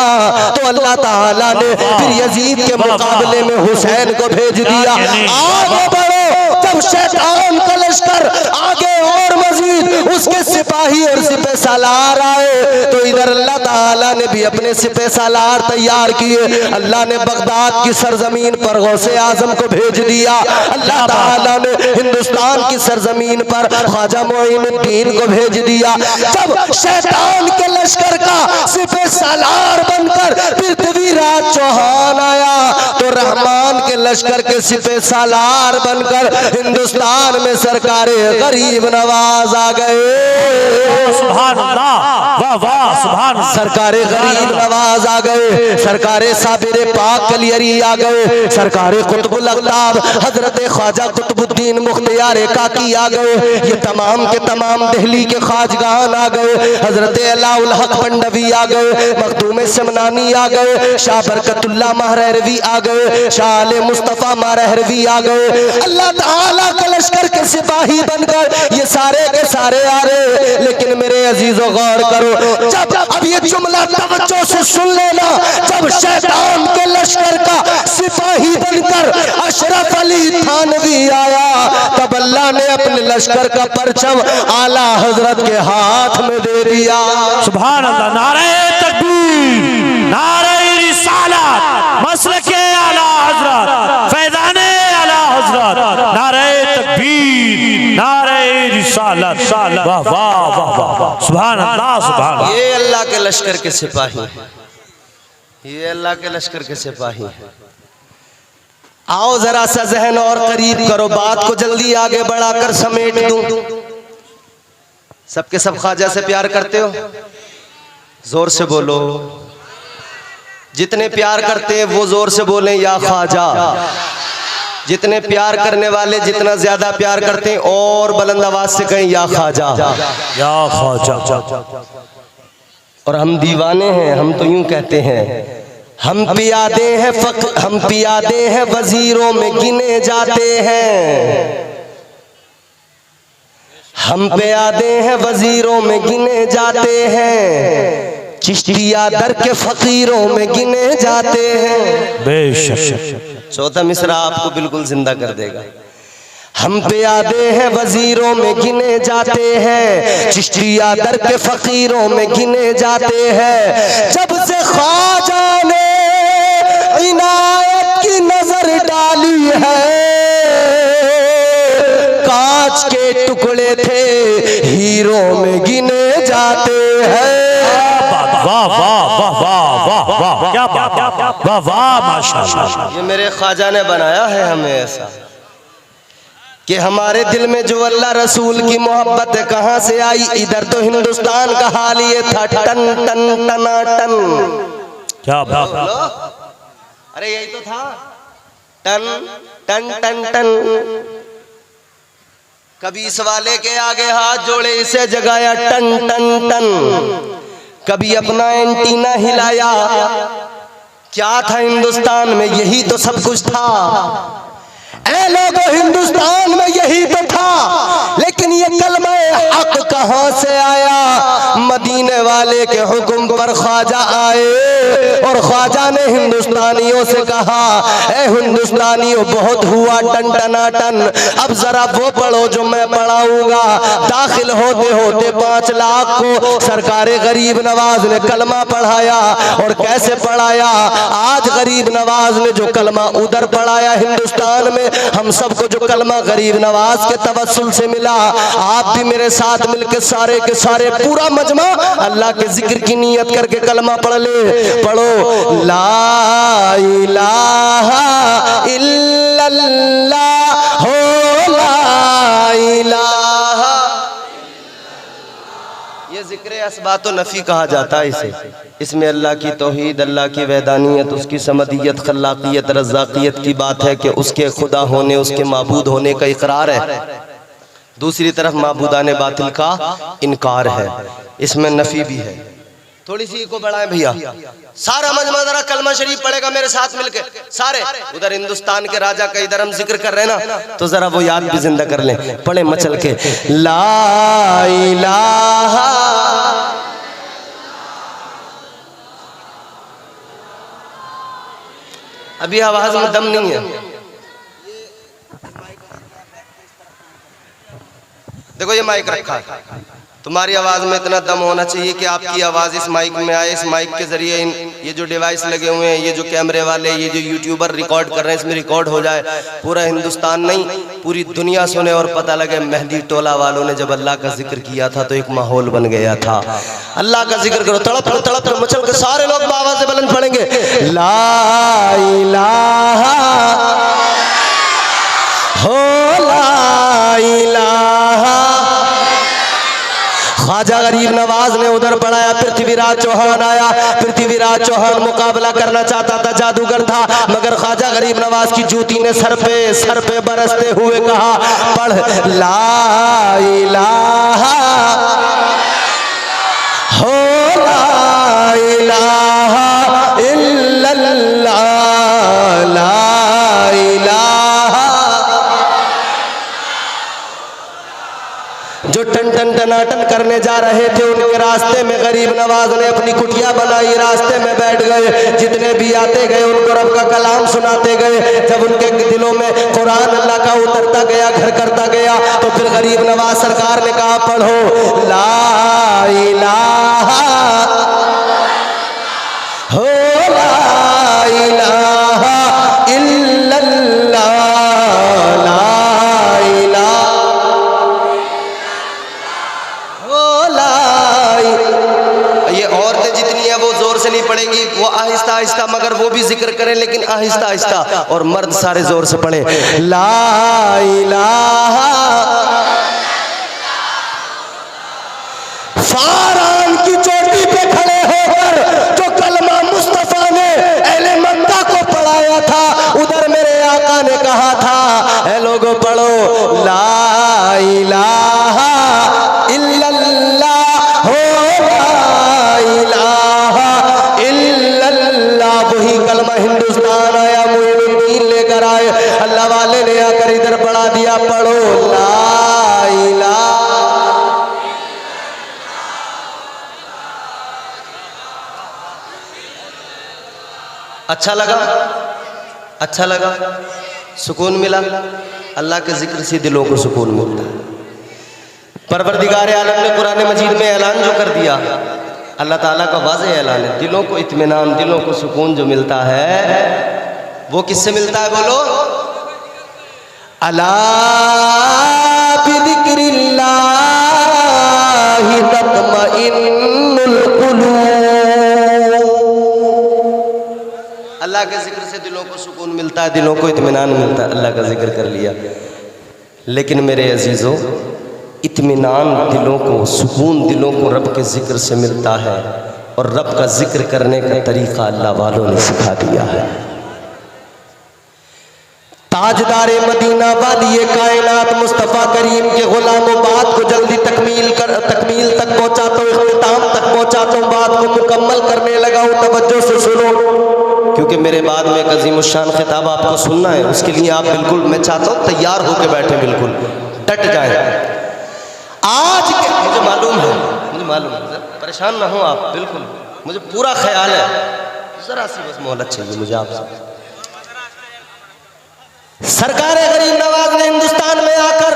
तो अल्लाह ताला ने फिर यजीद के मुकाबले में हुसैन को भेज दिया। आगे बढ़ो। जब शैतान का लश्कर आगे और मजीद उसके सिपाही और सिपह सालार आए, तो इधर अल्लाह ताला ने भी अपने सिपह सालार तैयार किए। अल्लाह ने बगदाद की सरजमीन पर गौसे आजम को भेज दिया। अल्लाह ताला ने हिंदुस्तान की सरजमीन पर ख्वाजा मोइनुद्दीन को भेज दिया। जब शैतान के लश्कर का सिपह सालार बनकर पृथ्वीराज चौहान आया, तो रहमान के लश्कर के सिपह सालार बनकर हिंदुस्तान में सरकारे गरीब नवाज आ गए। सुभान अल्लाह, वाह वाह, सुभान। सरकारे गरीब नवाज आ गए, सरकारे साबिर पाक कलियरी आ गए, सरकारे कुतुबुल अक़ताब हजरत ख्वाजा कुतुबुद्दीन मुख्तियार काकी आ गए। ये तमाम के तमाम दिल्ली के ख्वाजगान आ गए। हजरत अलाउल हक पंडवी आ गए, मखदूम समनानी आ गए, शाह बरकतुल्लाह महरवी आ गए, शाह आले मुस्तफा महरवी आ गए। अल्लाह ताला के लश्कर के सिपाही बनकर ये सारे के सारे आ रहे। लेकिन मेरे अजीजों गौर करो, जब अब ये जुमला तवज्जो से सुन लेना, जब शैतान के लश्कर का सिपाही बनकर अशरफ अली थानवी आया, तब अल्लाह ने अपने लश्कर का परचम आला हजरत के हाथ में दे दिया। सुभान अल्लाह। नारे तकबीर, नारे रिसालत, मसलके आला हजरत, फैज़ाने आला हजरत, नारे तकबीर, नारे रिसालत। वाह वाह वाह वाह, सुभान अल्लाह, सुभान। ये अल्लाह के लश्कर के सिपाही हैं, ये अल्लाह के लश्कर के सिपाही हैं। आओ जरा सा जहन और करीब करो, बात को जल्दी आगे बढ़ाकर समेट दूं। सबके सब ख्वाजा से प्यार करते हो? जोर से बोलो। जितने प्यार करते हैं वो जोर से बोलें या ख्वाजा। जितने प्यार करने वाले जितना ज्यादा प्यार करते हैं और बुलंद आवाज से कहें या ख्वाजा, या ख्वाजा। और हम दीवाने हैं, हम तो यूं कहते हैं, हम पियादे हैं वजीरों में गिने जाते हैं, हम पियादे हैं वजीरों में गिने जाते हैं, चिश्तिया दर के फकीरों में गिने जाते हैं। बेशक। चौथा मिसरा आपको बिल्कुल जिंदा कर देगा। हम पियादे हैं वजीरों में गिने जाते हैं, चिश्तिया दर के फकीरों में गिने जाते हैं। जब से ख्वाजा ने इनायत की नजर डाली है, कांच के टुकड़े थे हीरो में गिने जाते हैं। वाह वाह वाह, क्या बात है, वाह वाह, माशाअल्लाह। ये मेरे ख्वाजा ने बनाया है हमें ऐसा कि हमारे दिल में जो अल्लाह रसूल की मोहब्बत कहाँ से आई। इधर तो हिंदुस्तान का हाल ये था, टन टन टना टन। क्या बात, अरे यही तो था, टन टन टन टन। कभी इस वाले के आगे हाथ जोड़े, इसे जगाया, टन टन टन। कभी अपना एंटीना हिलाया। क्या था हिंदुस्तान में? यही तो सब कुछ था। ऐ लोगों, हिंदुस्तान में यही तो था। लेकिन ये कलमा हक कहां से आया? मदीने वाले के हुक्म पर ख्वाजा आए और ख्वाजा ने हिंदुस्तानियों से कहा, ऐ हिंदुस्तानियों, बहुत हुआ टन टना टन, अब जरा वो पढ़ो जो मैं पढ़ाऊंगा। दाखिल होते होते 5 लाख को सरकारे गरीब नवाज ने कलमा पढ़ाया। और कैसे पढ़ाया? आज गरीब नवाज ने जो कलमा उधर पढ़ाया हिंदुस्तान में, हम सबको जो कलमा गरीब नवाज के तवस्सुल से मिला, आप भी मेरे साथ मिलकर सारे के सारे पूरा मजमा अल्लाह के जिक्र की नियत करके कलमा पढ़ ले। पढ़ो, ला इलाहा इल्लल्लाह हो, ला इलाहा। ये जिक्र असबात नफ़ी कहा जाता है इसे। इसमें अल्लाह की तौहीद, अल्लाह की वहदानियत, उसकी समदियत, खल्लाकियत, रज़ाकियत की बात है कि उसके खुदा होने, उसके माबूद होने का इकरार है। दूसरी तरफ माबूदाने बातिल का इनकार है। इसमें नफ़ी भी है। थोड़ी सी को बढ़ाएं भैया, सारा मजमा जरा कलमा शरीफ पढ़ेगा मेरे साथ मिलके सारे। उधर हिंदुस्तान के राजा का इधर हम जिक्र कर रहे हैं ना, तो जरा वो याद भी जिंदा कर लें। पढ़े मचल के, ला इलाहा। अभी आवाज में दम नहीं है। देखो ये माइक रखा है, तुम्हारी आवाज में इतना दम होना चाहिए कि आपकी आवाज इस माइक में आए। इस माइक के जरिए ये जो डिवाइस लगे हुए हैं, ये जो कैमरे वाले, ये जो यूट्यूबर रिकॉर्ड कर रहे हैं, इसमें रिकॉर्ड हो जाए। पूरा हिंदुस्तान नहीं, पूरी दुनिया सुने और पता लगे मेहदी टोला वालों ने जब अल्लाह का जिक्र किया था तो एक माहौल बन गया था। अल्लाह का जिक्र करो, तड़प तड़प मचल के सारे लोग आवाज से बुलंद पढ़ेंगे, ला इलाहा हो, ला इलाहा। ख्वाजा गरीब नवाज ने उधर पढ़ाया। पृथ्वीराज चौहान आया। पृथ्वीराज चौहान मुकाबला करना चाहता था, जादूगर था, मगर ख्वाजा गरीब नवाज की जूती ने सर पे बरसते हुए कहा, पढ़, ला इलाहा हो, ला इलाहा इल्लल्लाह, ला इलाहा। जो टन टन टनाटन करने जा रहे थे, उनके रास्ते में गरीब नवाज ने अपनी कुटिया बनाई, रास्ते में बैठ गए। जितने भी आते गए उनको रब का कलाम सुनाते गए। जब उनके दिलों में कुरान अल्लाह का उतरता गया, घर करता गया, तो फिर गरीब नवाज सरकार ने कहा, पढ़ो, ला इलाहा हो, ला इलाहा इल्लल्लाह, ला इलाहा। ये औरतें जितनी है वो जोर से नहीं पढ़ेंगी, वो आहिस्ता आहिस्ता, मगर वो भी जिक्र करें लेकिन आहिस्ता आहिस्ता। और मर्द सारे जोर से पढ़े, ला इलाहा। फारान की चोटी पे खड़े होकर जो कलमा मुस्तफा ने अहले मक्का को पढ़ाया था, उधर मेरे आका ने कहा था, ऐ लोगों पढ़ो, ला इलाहा इल्लल्लाह हो, ला इलाहा इल्लल्लाह। वही कलमा हिंदुस्तान आया, मुइनुद्दीन लेकर आए, अल्लाह वाले ने आकर इधर पढ़ा दिया, पढ़ो, ला इलाहा। अच्छा लगा, अच्छा लगा, सुकून मिला। अल्लाह के जिक्र से दिलों को सुकून मिलता है। परवरदिगार आलम ने कुरान मजीद में ऐलान जो कर दिया, अल्लाह ताला का वाज़ेह ऐलान है, दिलों को इत्मीनान, दिलों को सुकून जो मिलता है वो किससे मिलता है? बोलो, अला बिज़िक्रिल्लाहि तत्मइन्नुल कुलूब। सुकून मिलता है, दिलों को इत्मीनान मिलता है। अल्लाह का जिक्र कर लिया, लेकिन मेरे अजीज़ों, इत्मीनान दिलों को, सुकून दिलों को रब के जिक्र से मिलता है, और रब का जिक्र करने का तरीक़ा अल्लाह वालों ने सिखा दिया है। ताजदारे मदीना वाली कायनात मुस्तफ़ा करीम के गुलामों, बात को जल्दी तकमील तक पहुँचाता हूँ, इख्तिताम तक पहुँचाता हूँ, बात को मुकम्मल करने लगा हूँ। तवज्जो से सुनो, क्योंकि मेरे बाद में एक अज़ीमुश्शान खिताब आपको सुनना है। उसके लिए आप बिल्कुल, मैं चाहता हूँ तैयार होकर बैठे, बिल्कुल डट जाए। आज के मुझे मालूम है, परेशान ना हो आप, बिल्कुल मुझे पूरा ख्याल है, ज़रा सी बस मोहलत चाहिए मुझे आपसे। सरकार गरीब नवाज ने हिंदुस्तान में आकर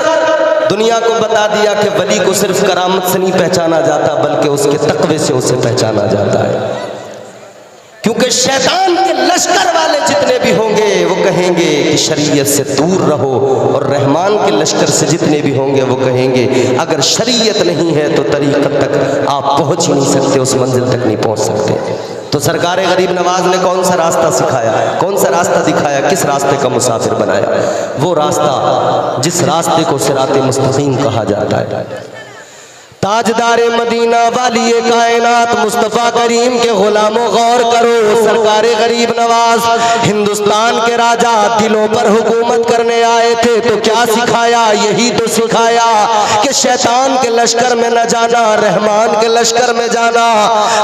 दुनिया को बता दिया कि वली को सिर्फ करामत से नहीं पहचाना जाता, बल्कि उसके तक़वे से उसे पहचाना जाता है। क्योंकि शैतान के लश्कर वाले जितने भी होंगे वो कहेंगे कि शरीयत से दूर रहो, और रहमान के लश्कर से जितने भी होंगे वो कहेंगे अगर शरीयत नहीं है तो तरीक़त तक आप पहुँच ही नहीं सकते, उस मंजिल तक नहीं पहुँच सकते। तो सरकार गरीब नवाज ने कौन सा रास्ता सिखाया, कौन सा रास्ता दिखाया, किस रास्ते का मुसाफिर बनाया? वो रास्ता जिस रास्ते को सिराते मुस्तकीम कहा जाता है। ताजदारे मदीना वाली कायनात मुस्तफ़ा करीम के गुलामों, गौर करो, सरकार गरीब नवाज हिंदुस्तान के राजा दिलों पर हुकूमत करने आए थे, तो क्या सिखाया? यही तो सिखाया कि शैतान के लश्कर में न जाना, रहमान के लश्कर में जाना।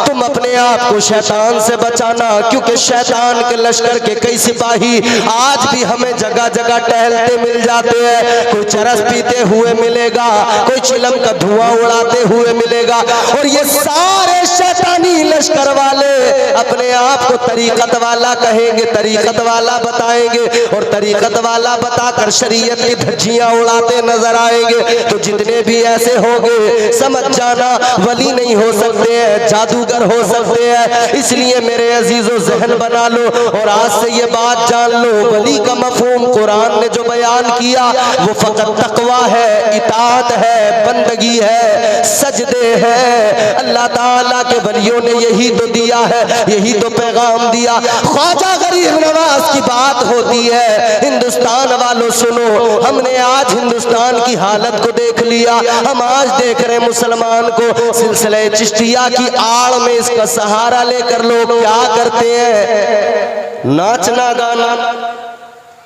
तुम अपने आप को शैतान से बचाना, क्योंकि शैतान के लश्कर के कई सिपाही आज भी हमें जगह जगह टहलते मिल जाते हैं। कोई चरस पीते हुए मिलेगा, कोई चिलम का धुआं उड़ा हुए मिलेगा, और ये सारे शैतानी लश्कर वाले अपने आप को तरीक़त वाला कहेंगे, तरीक़त वाला बताएंगे, और तरीक़त वाला बताकर शरीयत की धज्जियां उड़ाते नजर आएंगे। तो जितने भी ऐसे होंगे समझ जाना वली नहीं हो सकते हैं, जादूगर हो सकते हैं। इसलिए मेरे अजीजों जहन बना लो, और आज से ये बात जान लो, वली का मफहूम कुरान ने जो बयान किया वो फ़कत तक़वा है, इताअत है, बंदगी है, सजदे हैं। अल्लाह ताला के वलियों ने यही तो दिया है, यही तो पैगाम दिया। ख्वाजा गरीब नवाज की बात होती है, हिंदुस्तान वालों सुनो, हमने आज हिंदुस्तान की हालत को देख लिया। हम आज देख रहे मुसलमान को सिलसिले चिश्तिया की आड़ में इसका सहारा लेकर लोग क्या करते हैं, नाचना गाना,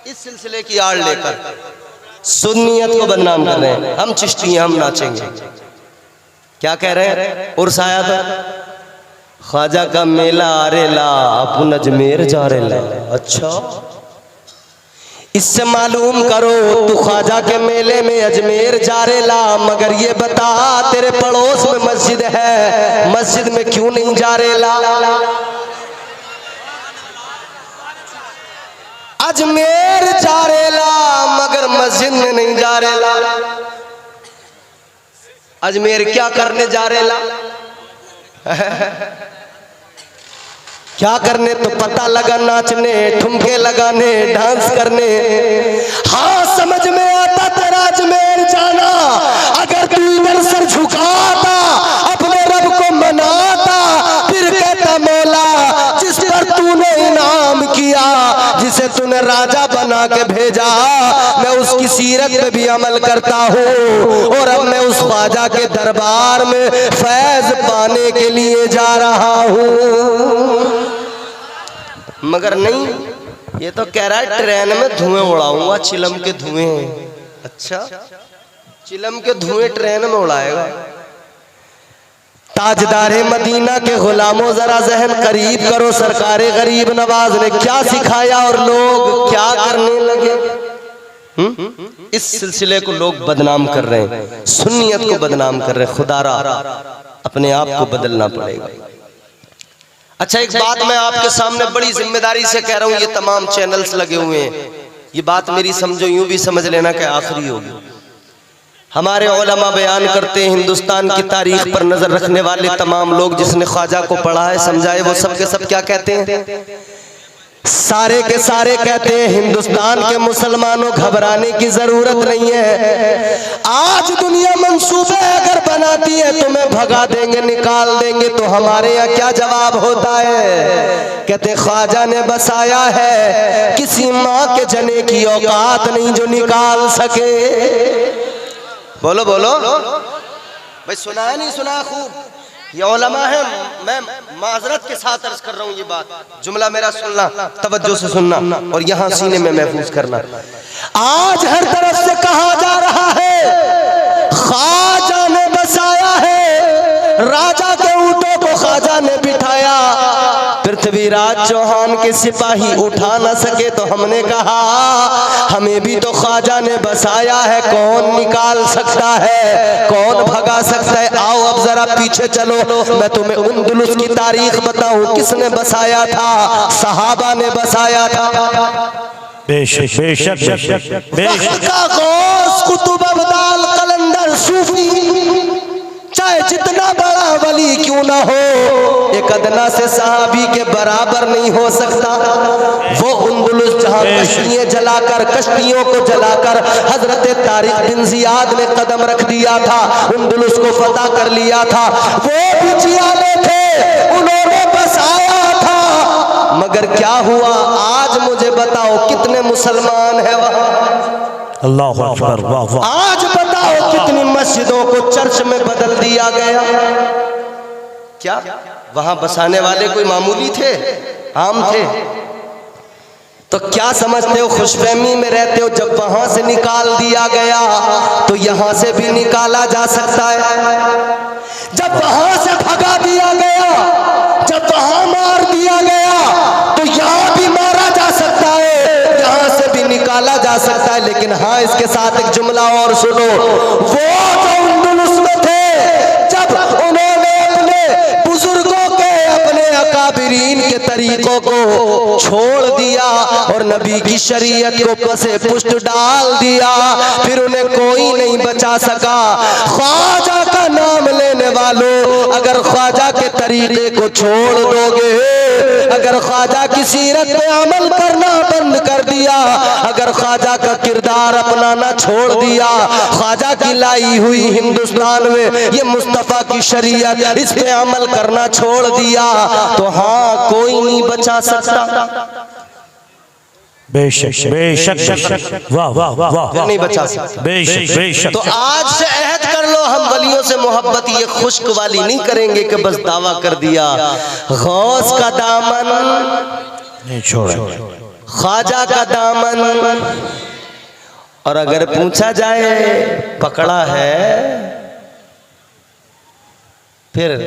इस सिलसिले की आड़ लेकर सुन्नियत को बदनाम कर रहे हैं। हम चिश्ती हैं, हम नाचेंगे। क्या कह रहे हैं? उर्स आया था, ख्वाजा का मेला आरेला, अपन अजमेर जा रेला। अच्छा, इससे मालूम करो तू ख्वाजा के मेले में अजमेर जा रेला, मगर ये बता तेरे पड़ोस में मस्जिद है, मस्जिद में क्यों नहीं जा रेला? अजमेर जा रेला मगर मस्जिद में नहीं जा रेला। अजमेर क्या करने जा रेला? क्या करने? तो पता लगा नाचने, ठुमके लगाने, डांस करने। हाँ, समझ में आता तेरा अजमेर जाना, अगर तू इधर सर झुकाता, अपने रब को मनाता, फिर कहता मौला जिस पर तूने इनाम किया, जिसे तूने राजा बना के भेजा, मैं उसकी सीरत पे भी अमल करता हूँ, और अब मैं उस ख्वाजा के दरबार में फैज पाने के लिए जा रहा हूँ। मगर नहीं, ये तो कह रहा है ट्रेन में धुएं उड़ाऊंगा, चिलम के धुएं। अच्छा, चिलम के धुएं ट्रेन में उड़ाएगा? ताजदारे मदीना के गुलामों, जरा जहन करीब करो, सरकार गरीब नवाज ने क्या सिखाया और लोग क्या करने लगे। इस सिलसिले को लोग बदनाम कर रहे हैं, सुन्नियत को बदनाम कर रहे हैं। खुदारा अपने आप को बदलना पड़ेगा। अच्छा, एक बात मैं आपके सामने बड़ी जिम्मेदारी से कह रहा हूँ, ये तमाम चैनल्स लगे हुए हैं, ये बात मेरी समझो, यूं भी समझ लेना कि आखिरी होगी। हमारे उलमा बयान करते हैं, हिंदुस्तान की तारीख पर नजर रखने वाले तमाम लोग, जिसने ख्वाजा को पढ़ा है, समझा है, वो सब के सब क्या कहते हैं सारे के सारे कहते हैं हिंदुस्तान के मुसलमानों घबराने की जरूरत नहीं है। आज दुनिया मंसूबे अगर बनाती है तुम्हें भगा देंगे, निकाल देंगे, तो हमारे यहाँ क्या जवाब होता है? कहते ख्वाजा ने बसाया है, किसी माँ के जने की औकात नहीं जो निकाल सके। बोलो बोलो भाई, सुना है नहीं सुना? खूब ये उलमा है, मैं माजरत के साथ अर्ज कर रहा हूँ ये बात, जुमला मेरा सुनना, तवज्जो से सुनना और यहाँ सीने में महफूज करना। आज हर तरफ से कहा जा रहा है ख्वाजा ने बसाया है, राजा के ऊँटों को ख्वाजा ने बिठाया। पृथ्वीराज चौहान के सिपाही उठा न सके तो हमने कहा हमें भी तो ख्वाजा ने बसाया है, कौन निकाल सकता है, कौन भगा सकता है? आओ अब जरा पीछे चलो, मैं तुम्हें अंदलुस की तारीख बताऊं, किसने बसाया था? सहाबा ने बसाया था। बेशक बेशक बेशक बेशक का गौस, कुतुब अब्दाल, कलंदर, सूफी, चाहे जितना बड़ा वली क्यों ना हो, एक अदना से सहाबी के बराबर नहीं हो सकता। वो अंदलुस जहां कश्तियां जलाकर, कश्तियों को जलाकर हजरत तारिक बिन जियाद ने कदम रख दिया था, अंदलुस को फतह कर लिया था, वो भी जियाले थे, उन्होंने बसाया था। मगर क्या हुआ? आज मुझे बताओ कितने मुसलमान है वहां? अल्लाह अकबर, वाह वाह। आज बताओ कितनी मस्जिदों को चर्च में बदल दिया गया? क्या वहां बसाने वाले कोई मामूली थे, आम थे? तो क्या समझते हो, खुशफहमी में रहते हो? जब वहां से निकाल दिया गया तो यहां से भी निकाला जा सकता है। जब वहां से भगा दिया गया, जब वहां मार दिया गया तो यहां भी मारा जा सकता है, यहां से भी निकाला जा सकता है। लेकिन हाँ, इसके साथ एक जुमला और सुनो, वो जो अंदलुस में थे, जब उन्होंने अपने बुजुर्गों के, अपने अकाबिरीन के तरीकों को छोड़ दिया और नबी की शरीयत को पसे पुष्ट डाल दिया, फिर उन्हें कोई नहीं बचा सका। ख्वाजा का नाम लेने वालों, अगर ख्वाजा के तरीके को छोड़ दोगे, अगर ख्वाजा की सीरत पे अमल करना बंद कर दिया, अगर ख्वाजा का किरदार अपनाना छोड़ दिया, ख्वाजा की लाई हुई हिंदुस्तान में ये मुस्तफा की शरीयत, इस पे अमल करना छोड़ दिया, तो हाँ, कोई नहीं बचा सकता। बेशक बेशक, वाह वाह वाह, नहीं बचा सकता। बेशक बेशक। तो आज से अहद कर लो, हम वलियों से मोहब्बत ये खुश्क वाली नहीं करेंगे कि बस दावा कर दिया। गौस का दामन नहीं छोड़ा, ख्वाजा का दामन, और अगर पूछा जाए पकड़ा है, फिर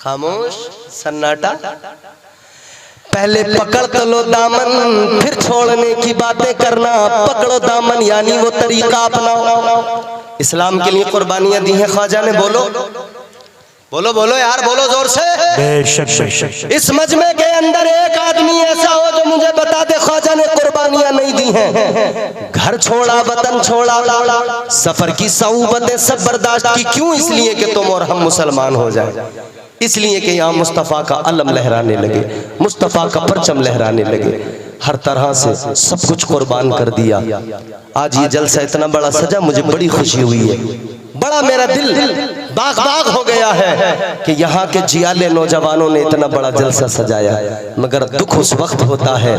खामोश, सन्नाटा। पहले पकड़ तो लो दामन, फिर छोड़ने की बातें करना। पकड़ो दामन यानी वो तरीका अपनाओ। इस्लाम के लिए कुर्बानियां दी हैं ख्वाजा ने, बोलो बोलो बोलो यार, बोलो जोर से। बेशक बेशक। इस मजमे के अंदर एक आदमी ऐसा हो जो मुझे बता दे ख्वाजा ने कुर्बानियां नहीं दी हैं, घर छोड़ा, वतन छोड़ा, सफर की सऊबतें सब बर्दाश्त की। क्यों? इसलिए कि तुम और हम मुसलमान हो जाए, इसलिए कि यहाँ मुस्तफ़ा का अलम लहराने लगे, मुस्तफ़ा का परचम लहराने लगे, हर तरह से सब कुछ कुर्बान कर दिया। आज ये जलसा इतना बड़ा सजा, मुझे बड़ी खुशी हुई है, बड़ा मेरा दिल बाग बाग हो गया है कि यहाँ के जियाले नौजवानों ने इतना बड़ा जलसा सजाया। मगर दुख उस वक्त होता है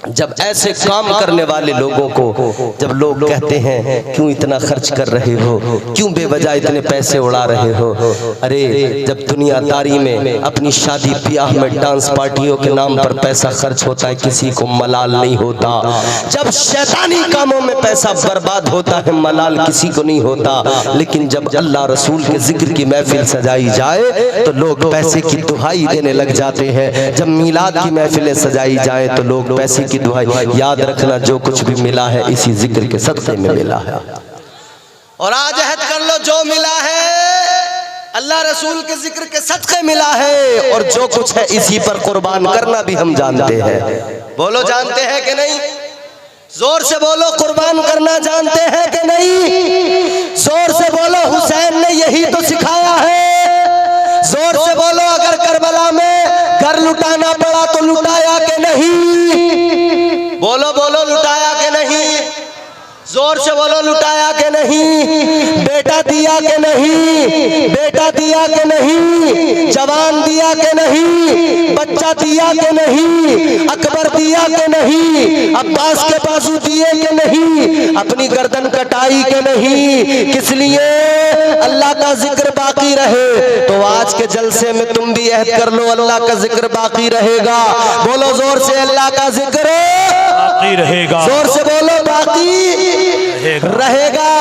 जब ऐसे काम करने वाले लोगों को, जब लोग कहते हैं क्यों इतना खर्च कर रहे हो, क्यों बेवजह इतने पैसे उड़ा रहे हो। अरे जब दुनियादारी में अपनी शादी ब्याह में डांस पार्टियों के नाम पर पैसा खर्च होता है, किसी को मलाल नहीं होता। जब शैतानी कामों में पैसा बर्बाद होता है, मलाल किसी को नहीं होता। लेकिन जब अल्लाह रसूल के जिक्र की महफिल सजाई जाए तो लोग पैसे की दुहाई देने लग जाते हैं। जब मीलाद की महफिलें सजाई जाए तो लोग पैसे की दुहाई। याद रखना, जो कुछ भी मिला है इसी जिक्र के सदक़े में मिला है। और आज अहद कर लो, जो मिला है अल्लाह रसूल के जिक्र के सदक़े मिला है, और जो कुछ है इसी पर कुर्बान करना भी हम जानते हैं। बोलो, जानते हैं कि नहीं? जोर से बोलो, कुर्बान करना जानते हैं कि नहीं? जोर से बोलो, हुसैन ने यही तो सिखाया है। जोर से बोलो, अगर करबला में घर लुटाना पड़ा तो लुटाया कि नहीं? जुटाया कि नहीं, बेटा दिया कि नहीं, बेटा दिया कि नहीं, जवान दिया कि नहीं, बच्चा दिया कि नहीं, अकबर दिया कि नहीं, अब्बास के बाजू दिए कि नहीं, अपनी गर्दन कटाई कि नहीं। किस लिए? अल्लाह का जिक्र बाकी रहे। तो आज के जलसे में तुम भी अहद कर लो, अल्लाह का जिक्र बाकी रहेगा। बोलो जोर से, अल्लाह का जिक्र बाकी रहेगा। जोर से बोलो, बाकी रहेगा।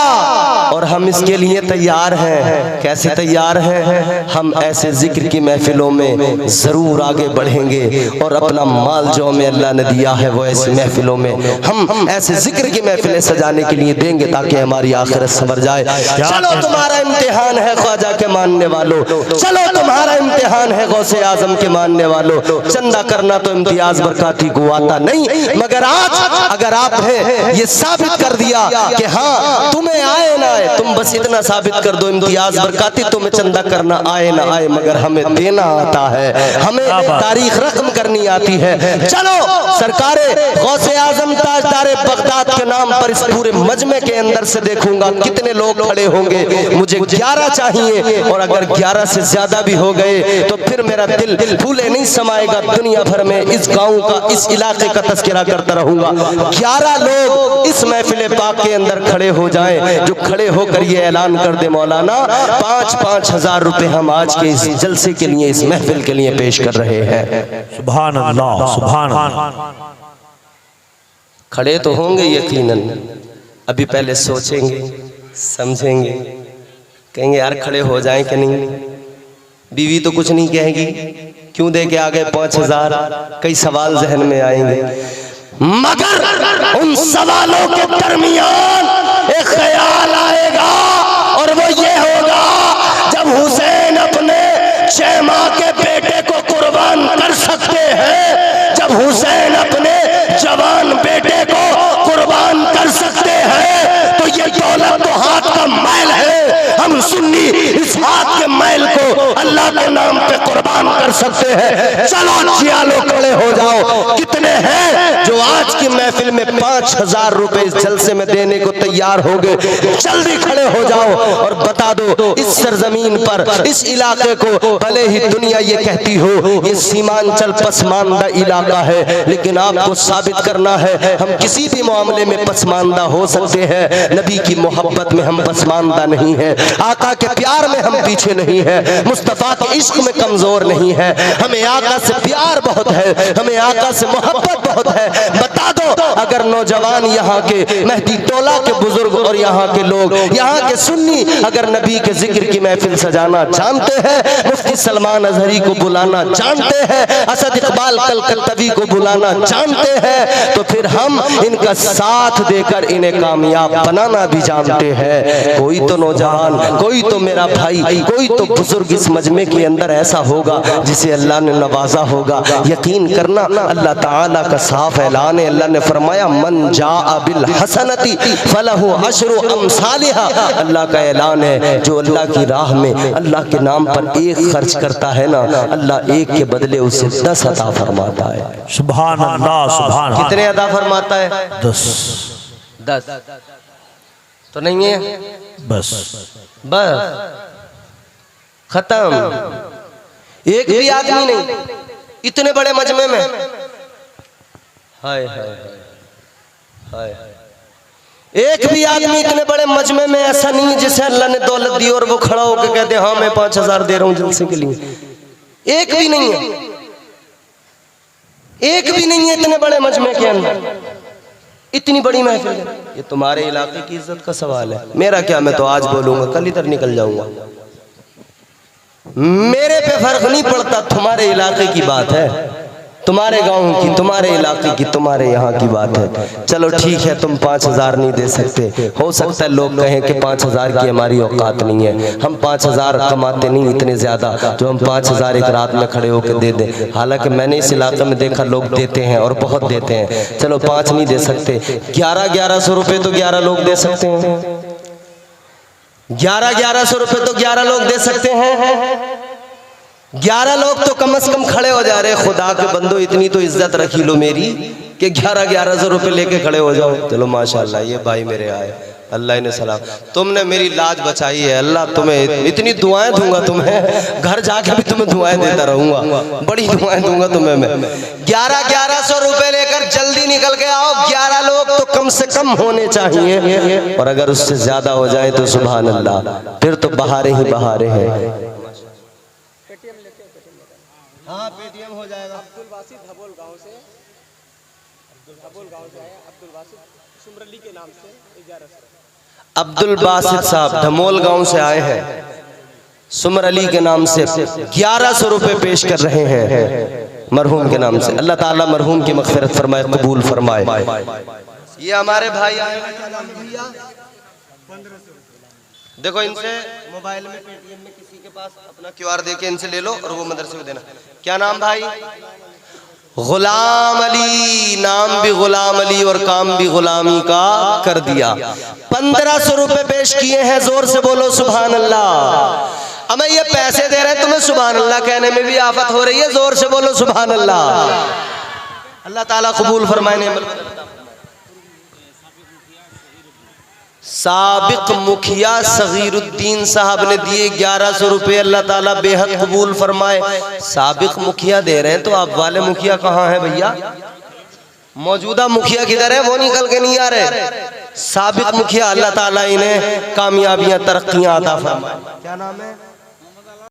और हम इसके लिए तैयार हैं। कैसे तैयार हैं? हम ऐसे जिक्र की महफिलों में जरूर आगे बढ़ेंगे और अपना माल जो हमें अल्लाह ने दिया है वो ऐसी महफिलों में हम ऐसे जिक्र की महफिलें सजाने के लिए देंगे ताकि हमारी आखिरत संवर जाए। चलो तुम्हारा इम्तिहान है ख्वाजा के मानने वालों, चलो तुम्हारा इम्तिहान है गौसे आजम के मानने वालों। चंदा करना तो इम्तियाज बरकाती को आता नहीं, मगर आज अगर आपने ये साबित कर दिया कि हाँ तुम्हें आए ना आए, तुम बस इतना साबित कर दो इम्तियाज बरकाती तुम्हें चंदा करना आए ना आए, मगर हमें देना आता है, हमें तारीख रकम करनी आती है। चलो सरकारे गौसे आजम ताजदारे बगदाद के नाम पर इस पूरे मजमे के अंदर से देखूंगा कितने लोग खड़े होंगे। मुझे 11 चाहिए और अगर 11 से ज्यादा भी हो गए तो फिर मेरा दिल फूले नहीं समाएगा। दुनिया भर में इस गांव का, इस इलाके का तस्करा करता रहूंगा। 11 लोग इस महफिल पाक के अंदर खड़े हो जाएं, जो खड़े होकर ये ऐलान कर दे मौलाना 5-5 हजार रुपए हम आज के इस जलसे के लिए, इस महफिल के लिए पेश कर रहे हैं। सुभान अल्लाह, सुभान अल्लाह। खड़े तो होंगे यकीनन, अभी पहले सोचेंगे, समझेंगे, कहेंगे यार खड़े हो जाएं कि नहीं। बीवी तो कुछ नहीं कहेगी, क्यों दे के आ गए 5,000, कई सवाल जहन में आएंगे, मगर उन सवालों के दरमियान एक ख्याल आएगा और वो ये होगा जब हुसैन अपने 6 माह के बेटे को कुर्बान कर सकते हैं, जब हुसैन अपने जवान बेटे को कुर्बान कर सकते हैं, तो ये दौलत तो हाथ का मैल है। हम सुन्नी इस हाथ के मैल को अल्लाह के नाम पे कुर्बान कर सकते हैं। चलो जियालो खड़े हो जाओ। कितने हैं जो आज की महफिल में 5,000 रुपए इस जलसे में देने को तैयार हो गए? जल्दी खड़े हो जाओ और बता दो इस सरजमीन पर, इस इलाके को, भले ही दुनिया ये कहती हो ये सीमांचल पसमानदा इलाका है, लेकिन आपको साबित करना है हम किसी भी मामले में पसमानदा हो सकते हैं। नबी की मोहब्बत में हम पसमानदा नहीं है, आका के प्यार में हम पीछे नहीं है, मुस्तफा के इश्क में कमजोर नहीं है। हमें आका से प्यार बहुत है, हमें आका से मोहब्बत बहुत है। बता दो अगर नौजवान यहाँ के मेहदी टोला के बुजुर्ग और यहाँ के लोग, यहाँ के सुन्नी अगर नबी के जिक्र की महफिल सजाना जानते हैं, मुफ्ती सलमान अजहरी को बुलाना जानते हैं, असद इकबाल कलकत्तवी को बुलाना जानते हैं, तो फिर हम इनका साथ देकर इन्हें कामयाब बनाना भी जानते हैं। कोई तो नौजवान, कोई तो मेरा भाई, कोई तो बुजुर्ग इस मजमे के अंदर ऐसा होगा जिसे अल्लाह ने नवाजा होगा। यकीन करना अल्लाह ताला का साफ ऐलान है। अल्लाह ने फरमाया मन जाअ बिल हसनती फलहु अशरु अमसालिहा। अल्लाह का ऐलान है जो अल्लाह की राह में अल्लाह के नाम पर 1 खर्च करता है ना, अल्लाह 1 के बदले उसे 10 अता फरमाता है। सुभान अल्लाह, सुभान। कितने अता फरमाता है? 10 तो नहीं है, बस खत्म। एक भी आदमी नहीं इतने बड़े मजमे में, हाय हाय हाय, एक भी आदमी इतने बड़े मजमे में ऐसा नहीं है जिसे अल्लाह ने दौलत दी और वो खड़ा होकर कहते हाँ मैं 5,000 दे रहा हूं जलसे के लिए। एक भी नहीं है, एक भी नहीं है इतने बड़े मजमे के अंदर, इतनी बड़ी महफिल है। ये तुम्हारे इलाके की इज्जत का सवाल है, मेरा क्या, मैं तो आज बोलूंगा कल इधर निकल जाऊंगा, मेरे पे फर्क नहीं पड़ता। तुम्हारे इलाके की बात है, तुम्हारे गांव की, तुम्हारे इलाके की, तुम्हारे यहाँ की बात है। चलो ठीक है तुम 5,000 नहीं दे सकते, हो सकता है लोग कहें कि 5,000 की हमारी औकात नहीं है, हम 5,000 कमाते नहीं इतने ज्यादा जो हम 5,000 एक रात में खड़े होकर दे दें। हालांकि मैंने इस इलाके में देखा लोग देते हैं और बहुत देते हैं। चलो 5 नहीं दे सकते, 1100 रुपए तो 11 लोग दे सकते हैं, 1100 रुपए तो 11 लोग दे सकते हैं। 11 लोग तो कम से कम खड़े हो जा रहे। खुदा के बंदो इतनी तो इज्जत रखी लो मेरी कि 1100 रुपए लेके खड़े हो जाओ। चलो माशाल्लाह ये भाई मेरे आए, अल्लाह ने सलाम। तुमने मेरी लाज बचाई है अल्लाह, तुम्हें इतनी दुआएं दूंगा, तुम्हें घर जाके भी तुम्हें दुआएं देता रहूंगा, बड़ी दुआएं दूंगा तुम्हें मैं। 1100 रुपए लेकर जल्दी निकल के आओ। 11 लोग तो कम से कम होने चाहिए, और अगर उससे ज्यादा हो जाए तो सुभान अल्लाह, फिर तो बहारे ही बहारे हैं। हाँ पेटीएम हो जाएगा। अब्दुल बासित धबोल गांव से आए, अब्दुल बासित सुमरली के नाम से 1100। अब्दुल बासित साहब धमोल गांव से आए हैं, सुमर अली के नाम से 1100 रुपए पेश कर रहे हैं मरहूम के नाम से। अल्लाह ताला मरहूम की मग़फ़िरत फरमाए, कबूल फरमाए। ये हमारे भाई आए हैं, क्या नाम है भैया? देखो इनसे मोबाइल में पेटीएम में किसी के पास अपना QR दे के इनसे ले लो और वो मदरसे को देना। क्या नाम भाई? गुलाम अली, नाम भी गुलाम अली और काम भी गुलामी का कर दिया। 1500 रुपए पेश किए हैं, जोर से बोलो सुभान अल्लाह। हमें ये पैसे दे रहे हैं, तुम्हें सुभान अल्लाह कहने में भी आफत हो रही है, जोर से बोलो सुभान अल्लाह। अल्लाह ताला कबूल फरमाए। साबिक मुखिया सगीरुद्दीन साहब ने दिए 1100 रुपए, अल्लाह ताला बेहद कबूल फरमाए। साबिक मुखिया दे रहे हैं तो आप वाले मुखिया कहाँ हैं भैया? मौजूदा मुखिया किधर है? वो निकल के नहीं आ रहे। साबिक मुखिया, अल्लाह ताला इन्हें कामयाबियां तरक्कियां अता फरमाए। क्या नाम है?